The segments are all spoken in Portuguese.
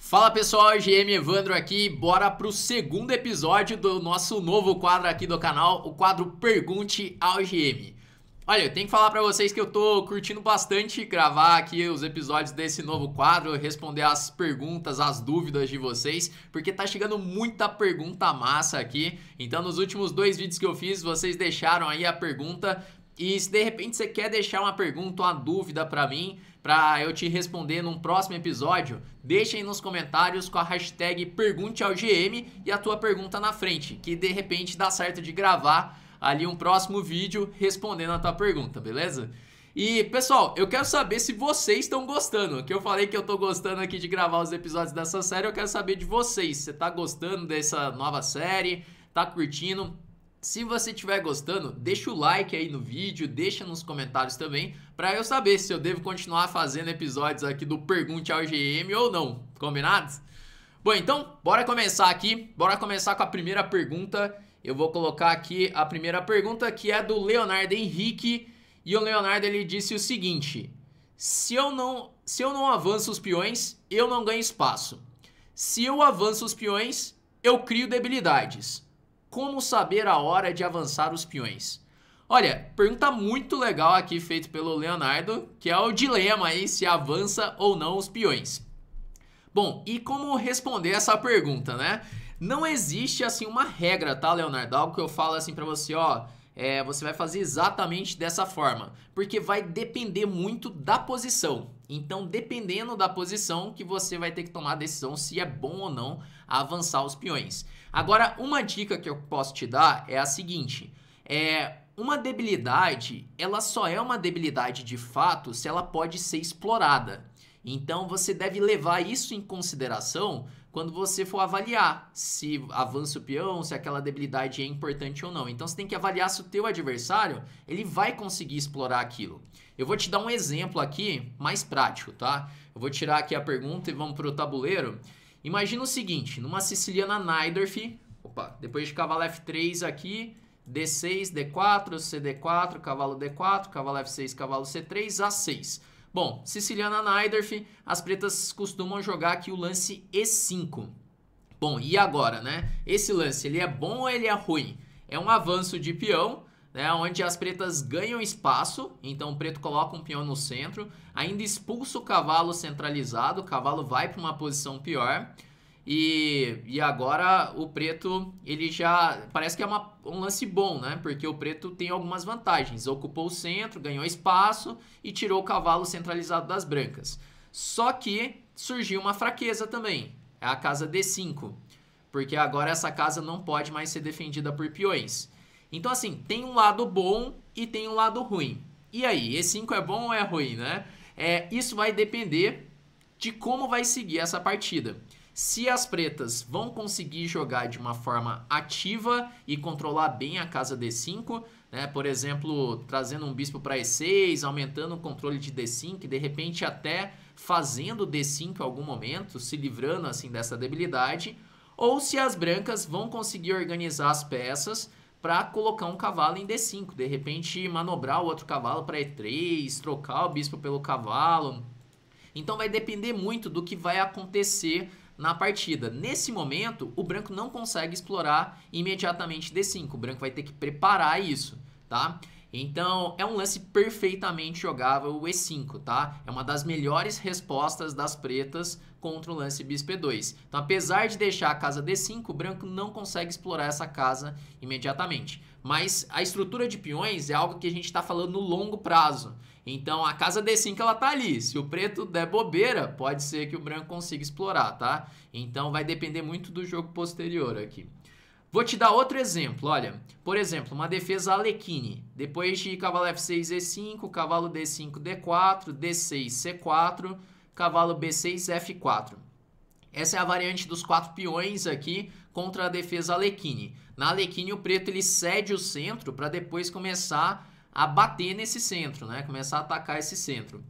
Fala pessoal, GM Evandro aqui, bora pro segundo episódio do nosso novo quadro aqui do canal, o quadro Pergunte ao GM. Olha, eu tenho que falar pra vocês que eu tô curtindo bastante gravar aqui os episódios desse novo quadro, responder as perguntas, as dúvidas de vocês, porque tá chegando muita pergunta massa aqui. Então nos últimos 2 vídeos que eu fiz, vocês deixaram aí a pergunta. E se de repente você quer deixar uma pergunta, uma dúvida pra mim, pra eu te responder num próximo episódio, deixa aí nos comentários com a hashtag Pergunte ao GM e a tua pergunta na frente, que de repente dá certo de gravar ali um próximo vídeo respondendo a tua pergunta, beleza? E pessoal, eu quero saber se vocês estão gostando, que eu falei que eu tô gostando aqui de gravar os episódios dessa série, eu quero saber de vocês, você tá gostando dessa nova série, tá curtindo? Se você estiver gostando, deixa o like aí no vídeo, deixa nos comentários também, para eu saber se eu devo continuar fazendo episódios aqui do Pergunte ao GM ou não, combinados? Bom, então, bora começar aqui, bora começar com a primeira pergunta. Eu vou colocar aqui a primeira pergunta, que é do Leonardo Henrique, e o Leonardo ele disse o seguinte: se eu não avanço os peões, eu não ganho espaço. Se eu avanço os peões, eu crio debilidades. Como saber a hora de avançar os peões? Olha, pergunta muito legal aqui feita pelo Leonardo, que é o dilema aí se avança ou não os peões. Bom, e como responder essa pergunta, né? Não existe assim uma regra, tá, Leonardo? Algo que eu falo assim pra você, ó, você vai fazer exatamente dessa forma, porque vai depender muito da posição. Então, dependendo da posição que você vai ter que tomar a decisão se é bom ou não avançar os peões. Agora, uma dica que eu posso te dar é a seguinte: uma debilidade, ela só é uma debilidade de fato se ela pode ser explorada. Então, você deve levar isso em consideração quando você for avaliar se avança o peão, se aquela debilidade é importante ou não. Então, você tem que avaliar se o teu adversário ele vai conseguir explorar aquilo. Eu vou te dar um exemplo aqui mais prático, tá? Eu vou tirar aqui a pergunta e vamos para o tabuleiro. Imagina o seguinte, numa siciliana Najdorf, depois de cavalo F3 aqui, D6, D4, CD4, cavalo D4, cavalo F6, cavalo C3, A6. Bom, siciliana Najdorf, as pretas costumam jogar aqui o lance E5. Bom, e agora, né? Esse lance, ele é bom ou ele é ruim? É um avanço de peão, né, onde as pretas ganham espaço, então o preto coloca um peão no centro, ainda expulsa o cavalo centralizado, o cavalo vai para uma posição pior, e agora o preto, ele já, parece que é um lance bom, né, porque o preto tem algumas vantagens, ocupou o centro, ganhou espaço e tirou o cavalo centralizado das brancas. Só que surgiu uma fraqueza também, é a casa D5, porque agora essa casa não pode mais ser defendida por peões. Então, assim, tem um lado bom e tem um lado ruim. E aí, E5 é bom ou é ruim, né? Isso vai depender de como vai seguir essa partida. Se as pretas vão conseguir jogar de uma forma ativa e controlar bem a casa D5, né? Por exemplo, trazendo um bispo para E6, aumentando o controle de D5, e de repente até fazendo D5 em algum momento, se livrando assim dessa debilidade. Ou se as brancas vão conseguir organizar as peças para colocar um cavalo em D5, de repente manobrar o outro cavalo para E3, trocar o bispo pelo cavalo. Então vai depender muito do que vai acontecer na partida. Nesse momento, o branco não consegue explorar imediatamente D5, o branco vai ter que preparar isso, tá? Então, é um lance perfeitamente jogável o E5, tá? É uma das melhores respostas das pretas contra o lance bispo E2. Então, apesar de deixar a casa D5, o branco não consegue explorar essa casa imediatamente. Mas a estrutura de peões é algo que a gente está falando no longo prazo. Então, a casa D5 ela tá ali. Se o preto der bobeira, pode ser que o branco consiga explorar, tá? Então, vai depender muito do jogo posterior aqui. Vou te dar outro exemplo, olha, por exemplo, uma defesa Alekhine, depois de cavalo F6, E5, cavalo D5, D4, D6, C4, cavalo B6, F4. Essa é a variante dos 4 peões aqui contra a defesa Alekhine. Na Alekhine o preto ele cede o centro para depois começar a bater nesse centro, né? Começar a atacar esse centro. O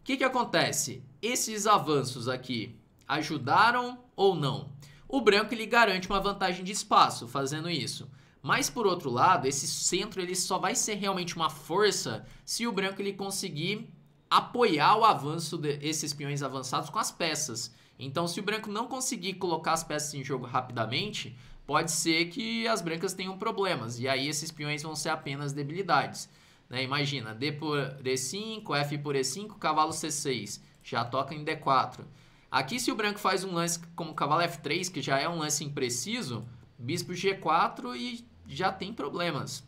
que acontece? Esses avanços aqui ajudaram ou não? O branco ele garante uma vantagem de espaço fazendo isso. Mas por outro lado, esse centro ele só vai ser realmente uma força se o branco ele conseguir apoiar o avanço desses peões avançados com as peças. Então, se o branco não conseguir colocar as peças em jogo rapidamente, pode ser que as brancas tenham problemas. E aí esses peões vão ser apenas debilidades. Né? Imagina, D por E5, F por E5, cavalo C6. Já toca em D4. Aqui, se o branco faz um lance como cavalo F3, que já é um lance impreciso, bispo G4 e já tem problemas.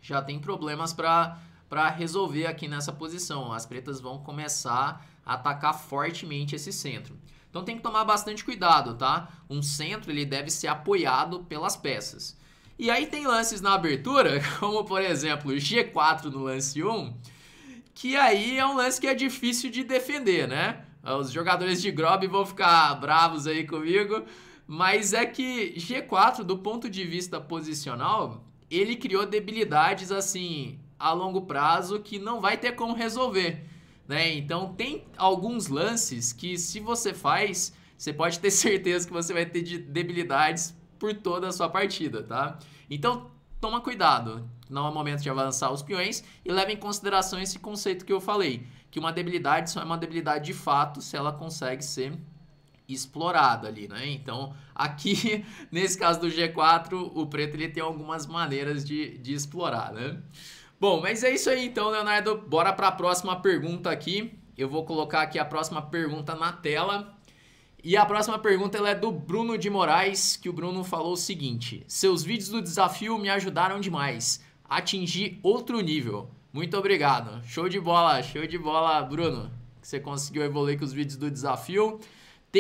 Já tem problemas para resolver aqui nessa posição. As pretas vão começar a atacar fortemente esse centro. Então tem que tomar bastante cuidado, tá? Um centro ele deve ser apoiado pelas peças. E aí tem lances na abertura, como por exemplo G4 no lance 1, que aí é um lance que é difícil de defender, né? Os jogadores de Grob vão ficar bravos aí comigo, mas é que G4, do ponto de vista posicional, ele criou debilidades assim a longo prazo que não vai ter como resolver, né? Então tem alguns lances que se você faz, você pode ter certeza que você vai ter debilidades por toda a sua partida, tá? Então toma cuidado, não é o momento de avançar os peões e leve em consideração esse conceito que eu falei, que uma debilidade só é uma debilidade de fato se ela consegue ser explorada ali, né? Então, aqui, nesse caso do G4, o preto ele tem algumas maneiras de explorar, né? Bom, mas é isso aí então, Leonardo. Bora para a próxima pergunta aqui. Eu vou colocar aqui a próxima pergunta na tela. E a próxima pergunta ela é do Bruno de Moraes, que o Bruno falou o seguinte: seus vídeos do desafio me ajudaram demais. Atingir outro nível. Muito obrigado. Show de bola, Bruno. Que você conseguiu evoluir com os vídeos do desafio.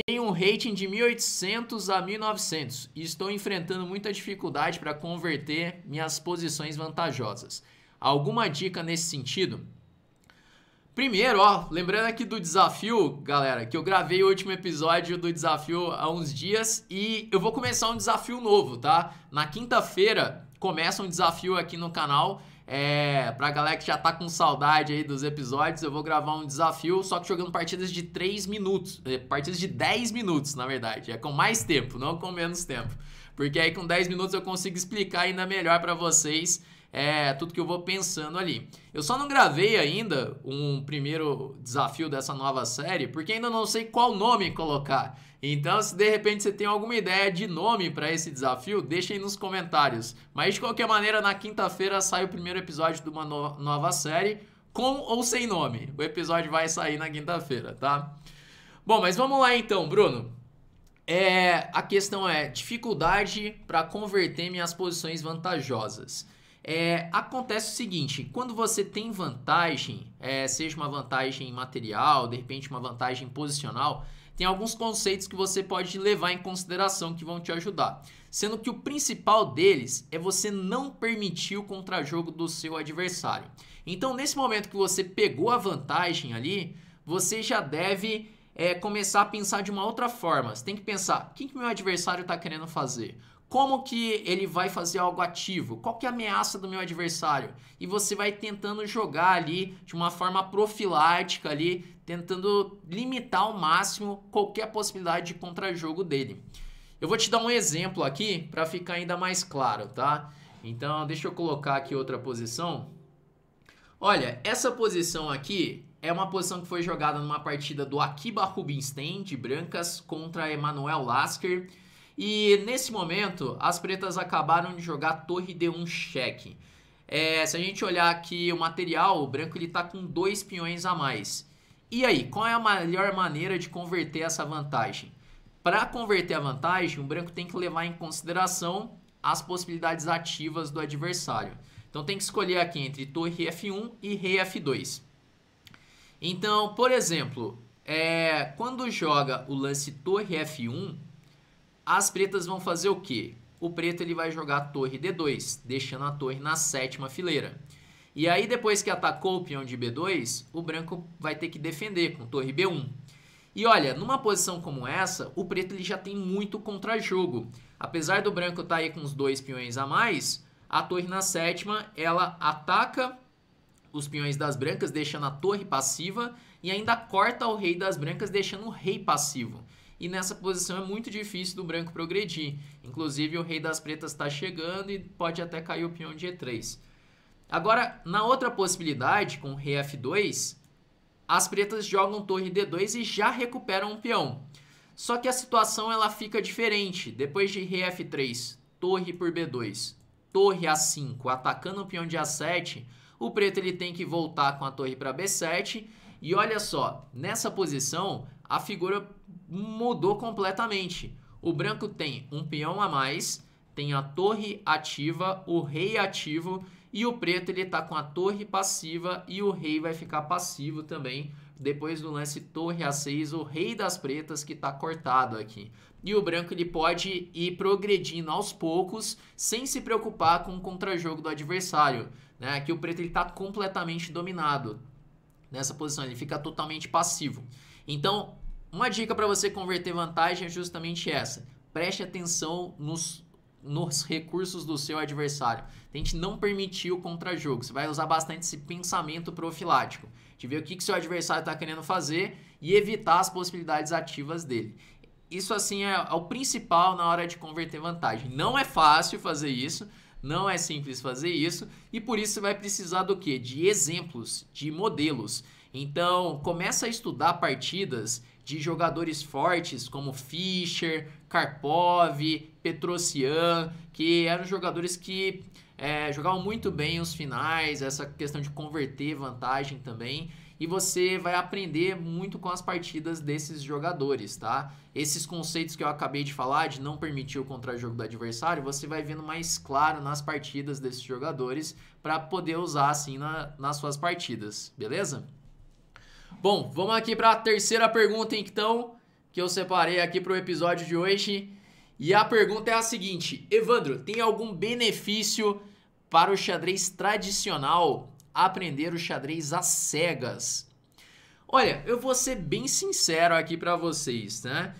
Tenho um rating de 1800 a 1900 e estou enfrentando muita dificuldade para converter minhas posições vantajosas. Alguma dica nesse sentido? Primeiro, ó, lembrando aqui do desafio, galera, que eu gravei o último episódio do desafio há uns dias e eu vou começar um desafio novo, tá? Na quinta-feira começa um desafio aqui no canal. Pra galera que já tá com saudade aí dos episódios, eu vou gravar um desafio, só que jogando partidas de 3 minutos, partidas de 10 minutos, na verdade, com mais tempo, não com menos tempo, porque aí com 10 minutos eu consigo explicar ainda melhor pra vocês tudo que eu vou pensando ali. Eu só não gravei ainda um primeiro desafio dessa nova série, porque ainda não sei qual nome colocar. Então, se de repente você tem alguma ideia de nome para esse desafio, deixa aí nos comentários. Mas de qualquer maneira, na quinta-feira sai o primeiro episódio de uma nova série, com ou sem nome. O episódio vai sair na quinta-feira, tá? Bom, mas vamos lá então, Bruno. A questão é dificuldade para converter minhas posições vantajosas. Acontece o seguinte, quando você tem vantagem, seja uma vantagem material, de repente uma vantagem posicional, tem alguns conceitos que você pode levar em consideração que vão te ajudar. Sendo que o principal deles é você não permitir o contrajogo do seu adversário. Então, nesse momento que você pegou a vantagem ali, você já deve começar a pensar de uma outra forma. Você tem que pensar, o que meu adversário está querendo fazer? Como que ele vai fazer algo ativo? Qual que é a ameaça do meu adversário? E você vai tentando jogar ali de uma forma profilática ali, tentando limitar ao máximo qualquer possibilidade de contrajogo dele. Eu vou te dar um exemplo aqui para ficar ainda mais claro, tá? Então, deixa eu colocar aqui outra posição. Olha, essa posição aqui é uma posição que foi jogada numa partida do Akiba Rubinstein de brancas contra Emanuel Lasker. E nesse momento, as pretas acabaram de jogar torre D1 cheque. Se a gente olhar aqui o material, o branco está com 2 peões a mais. E aí, qual é a melhor maneira de converter essa vantagem? Para converter a vantagem, o branco tem que levar em consideração as possibilidades ativas do adversário. Então tem que escolher aqui entre torre F1 e rei F2. Então, por exemplo, quando joga o lance torre F1, as pretas vão fazer o quê? O preto ele vai jogar a torre D2, deixando a torre na 7ª fileira. E aí depois que atacou o peão de B2, o branco vai ter que defender com torre B1. E olha, numa posição como essa, o preto ele já tem muito contra-jogo. Apesar do branco estar aí com os 2 peões a mais, a torre na 7ª, ela ataca os peões das brancas, deixando a torre passiva, e ainda corta o rei das brancas, deixando o rei passivo. E nessa posição é muito difícil do branco progredir. Inclusive o rei das pretas está chegando e pode até cair o peão de E3. Agora, na outra possibilidade, com o rei F2, as pretas jogam torre D2 e já recuperam um peão. Só que a situação ela fica diferente. Depois de rei F3, torre por B2, torre A5, atacando o peão de A7, o preto ele tem que voltar com a torre para B7. E olha só, nessa posição a figura mudou completamente. O branco tem um peão a mais, tem a torre ativa, o rei ativo, e o preto ele tá com a torre passiva e o rei vai ficar passivo também. Depois do lance torre A6, o rei das pretas que tá cortado aqui. E o branco ele pode ir progredindo aos poucos, sem se preocupar com o contrajogo do adversário, né? Aqui o preto ele tá completamente dominado nessa posição, ele fica totalmente passivo. Então, uma dica para você converter vantagem é justamente essa. Preste atenção nos recursos do seu adversário. Tente não permitir o contrajogo. Você vai usar bastante esse pensamento profilático, de ver o que seu adversário está querendo fazer e evitar as possibilidades ativas dele. Isso assim é o principal na hora de converter vantagem. Não é fácil fazer isso, não é simples fazer isso, e por isso você vai precisar do quê? De exemplos, de modelos. Então, começa a estudar partidas de jogadores fortes como Fischer, Karpov, Petrosyan, que eram jogadores que jogavam muito bem os finais, essa questão de converter vantagem também. E você vai aprender muito com as partidas desses jogadores, tá? Esses conceitos que eu acabei de falar, de não permitir o contrajogo do adversário, você vai vendo mais claro nas partidas desses jogadores para poder usar assim nas suas partidas, beleza? Bom, vamos aqui para a terceira pergunta então, que eu separei aqui para o episódio de hoje. E a pergunta é a seguinte: Evandro, tem algum benefício para o xadrez tradicional aprender o xadrez às cegas? Olha, eu vou ser bem sincero aqui para vocês, né?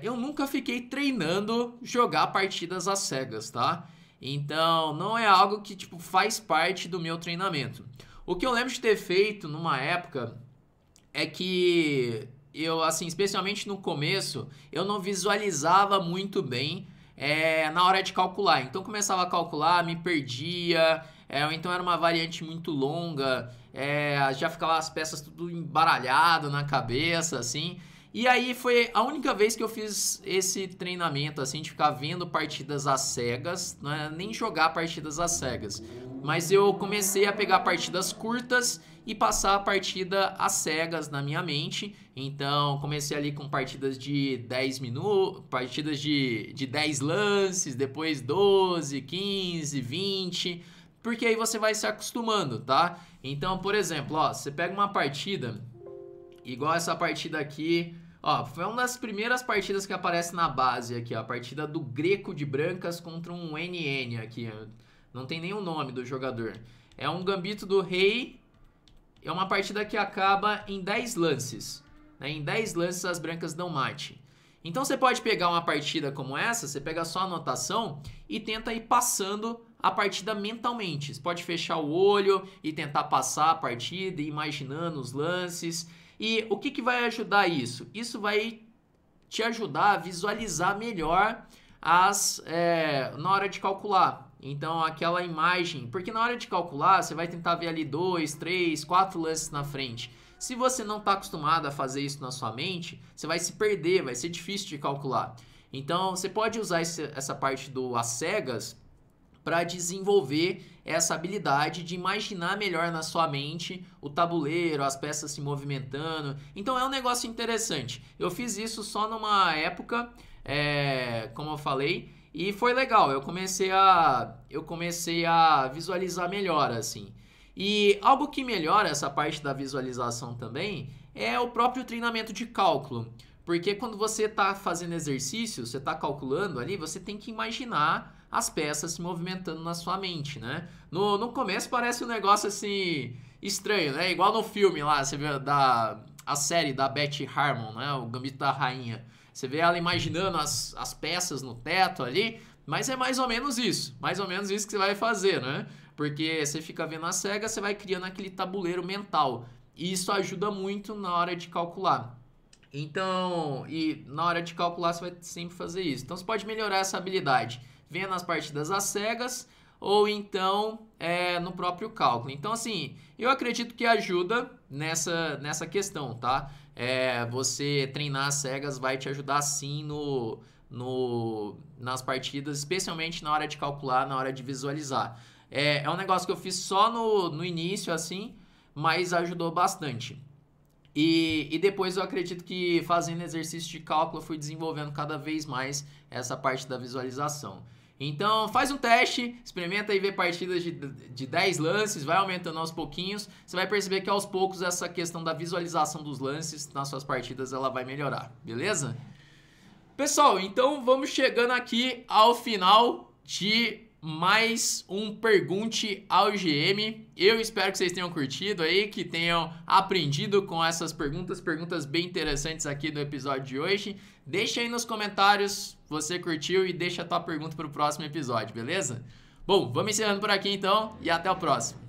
Eu nunca fiquei treinando jogar partidas às cegas, tá? Então, não é algo que tipo faz parte do meu treinamento. O que eu lembro de ter feito numa época é que eu, assim, especialmente no começo, eu não visualizava muito bem na hora de calcular. Então, começava a calcular, me perdia, ou então era uma variante muito longa, já ficava as peças tudo embaralhado na cabeça, assim. E aí foi a única vez que eu fiz esse treinamento, assim, de ficar vendo partidas às cegas, não é nem jogar partidas às cegas. Mas eu comecei a pegar partidas curtas e passar a partida às cegas na minha mente. Então, comecei ali com partidas de 10 minutos, partidas de 10 lances, depois 12, 15, 20, porque aí você vai se acostumando, tá? Então, por exemplo, ó, você pega uma partida, igual essa partida aqui, ó, foi uma das primeiras partidas que aparece na base aqui, ó, a partida do Greco de brancas contra um NN aqui, ó. Não tem nenhum nome do jogador. É um gambito do rei. É uma partida que acaba em 10 lances. Né? Em 10 lances as brancas dão mate. Então você pode pegar uma partida como essa, você pega só a anotação e tenta ir passando a partida mentalmente. Você pode fechar o olho e tentar passar a partida, imaginando os lances. E o que vai ajudar isso? Isso vai te ajudar a visualizar melhor na hora de calcular. Então, aquela imagem, porque na hora de calcular, você vai tentar ver ali 2, 3, 4 lances na frente. Se você não está acostumado a fazer isso na sua mente, você vai se perder, vai ser difícil de calcular. Então, você pode usar essa parte do às cegas para desenvolver essa habilidade de imaginar melhor na sua mente o tabuleiro, as peças se movimentando. Então, é um negócio interessante. Eu fiz isso só numa época, como eu falei, e foi legal, eu comecei a visualizar melhor, assim. E algo que melhora essa parte da visualização também é o próprio treinamento de cálculo. Porque quando você está fazendo exercício, você está calculando ali, você tem que imaginar as peças se movimentando na sua mente, né? No começo parece um negócio assim estranho, né? Igual no filme lá, você vê a série da Beth Harmon, né? O Gambito da Rainha. Você vê ela imaginando as peças no teto ali, mas é mais ou menos isso que você vai fazer, né? Porque você fica vendo a cega, você vai criando aquele tabuleiro mental, e isso ajuda muito na hora de calcular. Então, e na hora de calcular você vai sempre fazer isso. Então você pode melhorar essa habilidade vendo as partidas às cegas, ou então no próprio cálculo. Então, assim, eu acredito que ajuda nessa questão, tá? você treinar as cegas vai te ajudar sim nas partidas, especialmente na hora de calcular, na hora de visualizar. É um negócio que eu fiz só no início, assim, mas ajudou bastante. E depois eu acredito que fazendo exercício de cálculo eu fui desenvolvendo cada vez mais essa parte da visualização. Então faz um teste, experimenta aí ver partidas de 10 lances, vai aumentando aos pouquinhos. Você vai perceber que aos poucos essa questão da visualização dos lances nas suas partidas ela vai melhorar, beleza? Pessoal, então vamos chegando aqui ao final de mais um Pergunte ao GM. Eu espero que vocês tenham curtido aí, que tenham aprendido com essas perguntas bem interessantes aqui do episódio de hoje. Deixa aí nos comentários se você curtiu e deixa a tua pergunta para o próximo episódio, beleza? Bom, vamos encerrando por aqui então e até o próximo.